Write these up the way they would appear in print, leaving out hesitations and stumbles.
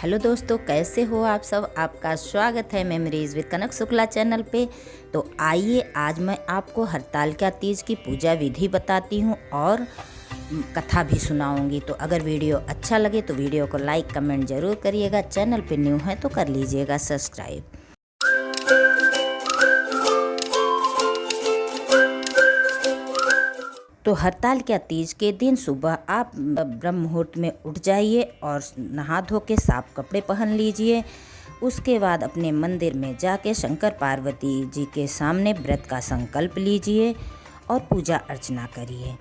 Hello दोस्तों, कैसे हो आप सब। आपका स्वागत है memories with Kanak Shukla channel पे। तो आइए आज मैं आपको हरतालिका तीज की पूजा विधि बताती हूँ और कथा भी सुनाऊंगी। तो अगर वीडियो अच्छा लगे तो वीडियो को लाइक कमेंट ज़रूर करिएगा। चैनल पे न्यू है तो कर लीजिएगा सब्सक्राइब। तो हरतालिका तीज के दिन सुबह आप ब्रह्म मुहूर्त में उठ जाइए और नहा धो के साफ कपड़े पहन लीजिए। उसके बाद अपने मंदिर में जाके शंकर पार्वती जी के सामने व्रत का संकल्प लीजिए और पूजा अर्चना करिए।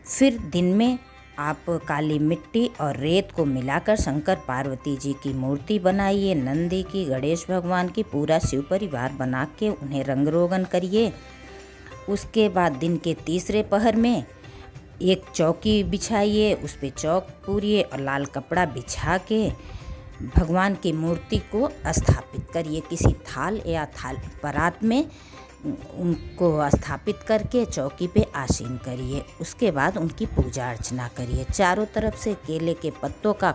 फिर दिन में आप काली मिट्टी और रेत को मिलाकर शंकर पार्वती जी की मूर्ति बनाइए। नंदी की, गणेश भगवान की, पूरा शिव परिवार बना के उन्हें रंग रोगन करिए। उसके बाद दिन के तीसरे पहर में एक चौकी बिछाइए, उस पर चौक पूरिए और लाल कपड़ा बिछा के भगवान की मूर्ति को स्थापित करिए। किसी थाल या परात में उनको स्थापित करके चौकी पे आसीन करिए। उसके बाद उनकी पूजा अर्चना करिए। चारों तरफ से केले के पत्तों का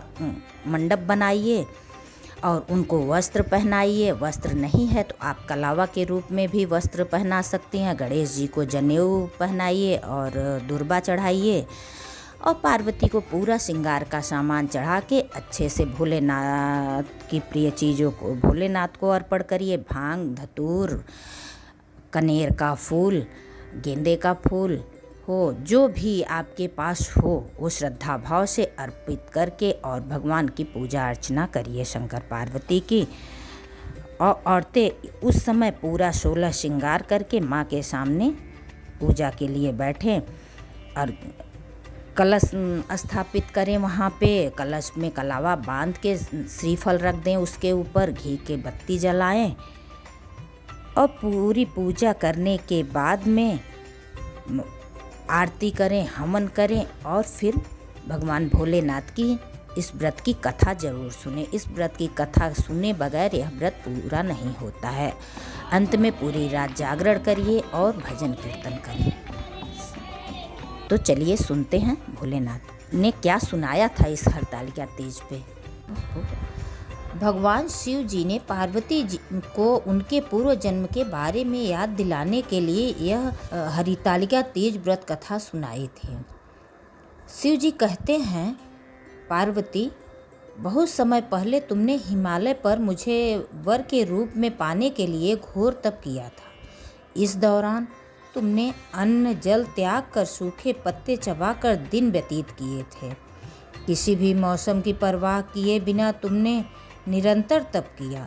मंडप बनाइए और उनको वस्त्र पहनाइए। वस्त्र नहीं है तो आप कलावा के रूप में भी वस्त्र पहना सकती हैं। गणेश जी को जनेऊ पहनाइए और दुर्बा चढ़ाइए और पार्वती को पूरा श्रृंगार का सामान चढ़ा के अच्छे से भोलेनाथ की प्रिय चीज़ों को भोलेनाथ को अर्पण करिए। भांग, धतूर, कनेर का फूल, गेंदे का फूल हो, जो भी आपके पास हो वो श्रद्धा भाव से अर्पित करके और भगवान की पूजा अर्चना करिए शंकर पार्वती की। और औरतें उस समय पूरा 16 श्रृंगार करके माँ के सामने पूजा के लिए बैठें और कलश स्थापित करें। वहाँ पे कलश में कलावा बांध के श्रीफल रख दें, उसके ऊपर घी के बत्ती जलाएं और पूरी पूजा करने के बाद में आरती करें, हवन करें और फिर भगवान भोलेनाथ की इस व्रत की कथा ज़रूर सुने। इस व्रत की कथा सुने बगैर यह व्रत पूरा नहीं होता है। अंत में पूरी रात जागरण करिए और भजन कीर्तन करिए। तो चलिए सुनते हैं भोलेनाथ ने क्या सुनाया था इस हरतालिका तीज पे। भगवान शिव जी ने पार्वती जी को उनके पूर्व जन्म के बारे में याद दिलाने के लिए यह हरतालिका तीज व्रत कथा सुनाई थी। शिव जी कहते हैं, पार्वती, बहुत समय पहले तुमने हिमालय पर मुझे वर के रूप में पाने के लिए घोर तप किया था। इस दौरान तुमने अन्न जल त्याग कर सूखे पत्ते चबाकर दिन व्यतीत किए थे। किसी भी मौसम की परवाह किए बिना तुमने निरंतर तप किया।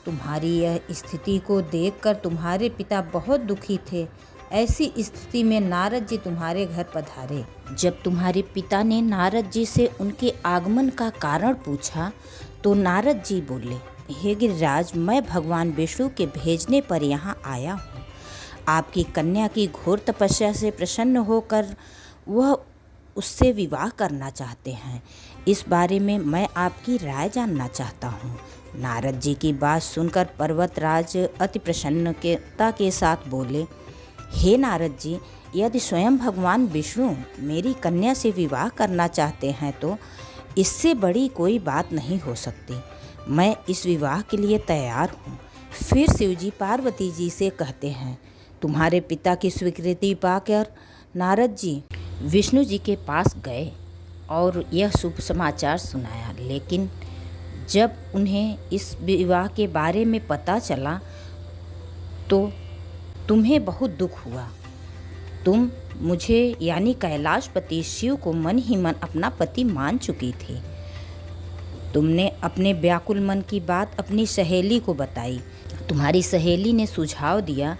तुम्हारी यह स्थिति को देखकर तुम्हारे पिता बहुत दुखी थे। ऐसी स्थिति में नारद जी तुम्हारे घर पधारे। जब तुम्हारे पिता ने नारद जी से उनके आगमन का कारण पूछा तो नारद जी बोले, हे गिरिराज, मैं भगवान विष्णु के भेजने पर यहाँ आया हूँ। आपकी कन्या की घोर तपस्या से प्रसन्न होकर वह उससे विवाह करना चाहते हैं। इस बारे में मैं आपकी राय जानना चाहता हूँ। नारद जी की बात सुनकर पर्वतराज अति प्रसन्नता के साथ बोले, हे नारद जी, यदि स्वयं भगवान विष्णु मेरी कन्या से विवाह करना चाहते हैं तो इससे बड़ी कोई बात नहीं हो सकती। मैं इस विवाह के लिए तैयार हूँ। फिर शिवजी पार्वती जी से कहते हैं, तुम्हारे पिता की स्वीकृति पाकर नारद जी विष्णु जी के पास गए और यह शुभ समाचार सुनाया। लेकिन जब उन्हें इस विवाह के बारे में पता चला तो तुम्हें बहुत दुख हुआ। तुम मुझे यानी कैलाशपति शिव को मन ही मन अपना पति मान चुकी थी। तुमने अपने व्याकुल मन की बात अपनी सहेली को बताई। तुम्हारी सहेली ने सुझाव दिया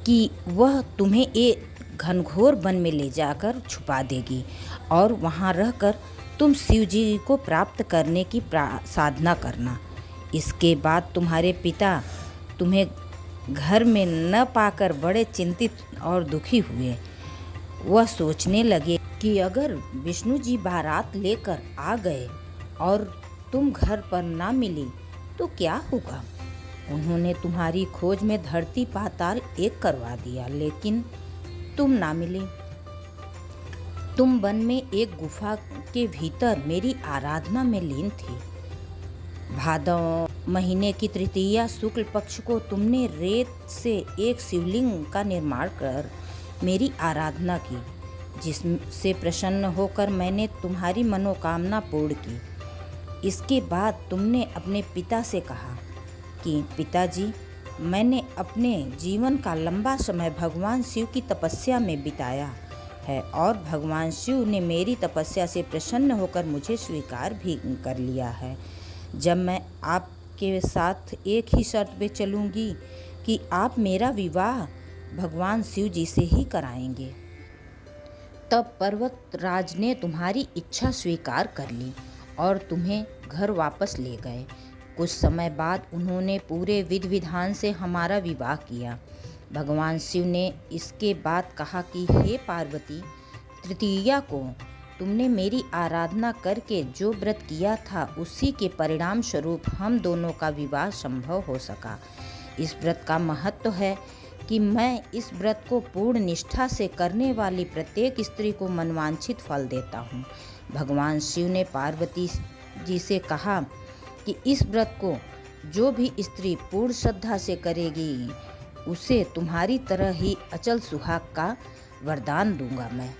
कि वह तुम्हें एक घनघोर वन में ले जाकर छुपा देगी और वहाँ रहकर तुम शिव जी को प्राप्त करने की साधना करना। इसके बाद तुम्हारे पिता तुम्हें घर में न पाकर बड़े चिंतित और दुखी हुए। वह सोचने लगे कि अगर विष्णु जी बारात लेकर आ गए और तुम घर पर ना मिली तो क्या होगा। उन्होंने तुम्हारी खोज में धरती पाताल एक करवा दिया, लेकिन तुम ना मिले। तुम वन में एक गुफा के भीतर मेरी आराधना में लीन थी। भादव महीने की तृतीया शुक्ल पक्ष को तुमने रेत से एक शिवलिंग का निर्माण कर मेरी आराधना की, जिससे प्रसन्न होकर मैंने तुम्हारी मनोकामना पूर्ण की। इसके बाद तुमने अपने पिता से कहा कि पिताजी, मैंने अपने जीवन का लंबा समय भगवान शिव की तपस्या में बिताया है और भगवान शिव ने मेरी तपस्या से प्रसन्न होकर मुझे स्वीकार भी कर लिया है। जब मैं आपके साथ एक ही शर्त पे चलूँगी कि आप मेरा विवाह भगवान शिव जी से ही कराएंगे। तब पर्वतराज ने तुम्हारी इच्छा स्वीकार कर ली और तुम्हें घर वापस ले गए। कुछ समय बाद उन्होंने पूरे विधि विधान से हमारा विवाह किया। भगवान शिव ने इसके बाद कहा कि हे पार्वती, तृतीया को तुमने मेरी आराधना करके जो व्रत किया था उसी के परिणाम स्वरूप हम दोनों का विवाह संभव हो सका। इस व्रत का महत्व है कि मैं इस व्रत को पूर्ण निष्ठा से करने वाली प्रत्येक स्त्री को मनवांछित फल देता हूँ। भगवान शिव ने पार्वती जी से कहा कि इस व्रत को जो भी स्त्री पूर्ण श्रद्धा से करेगी उसे तुम्हारी तरह ही अचल सुहाग का वरदान दूंगा मैं।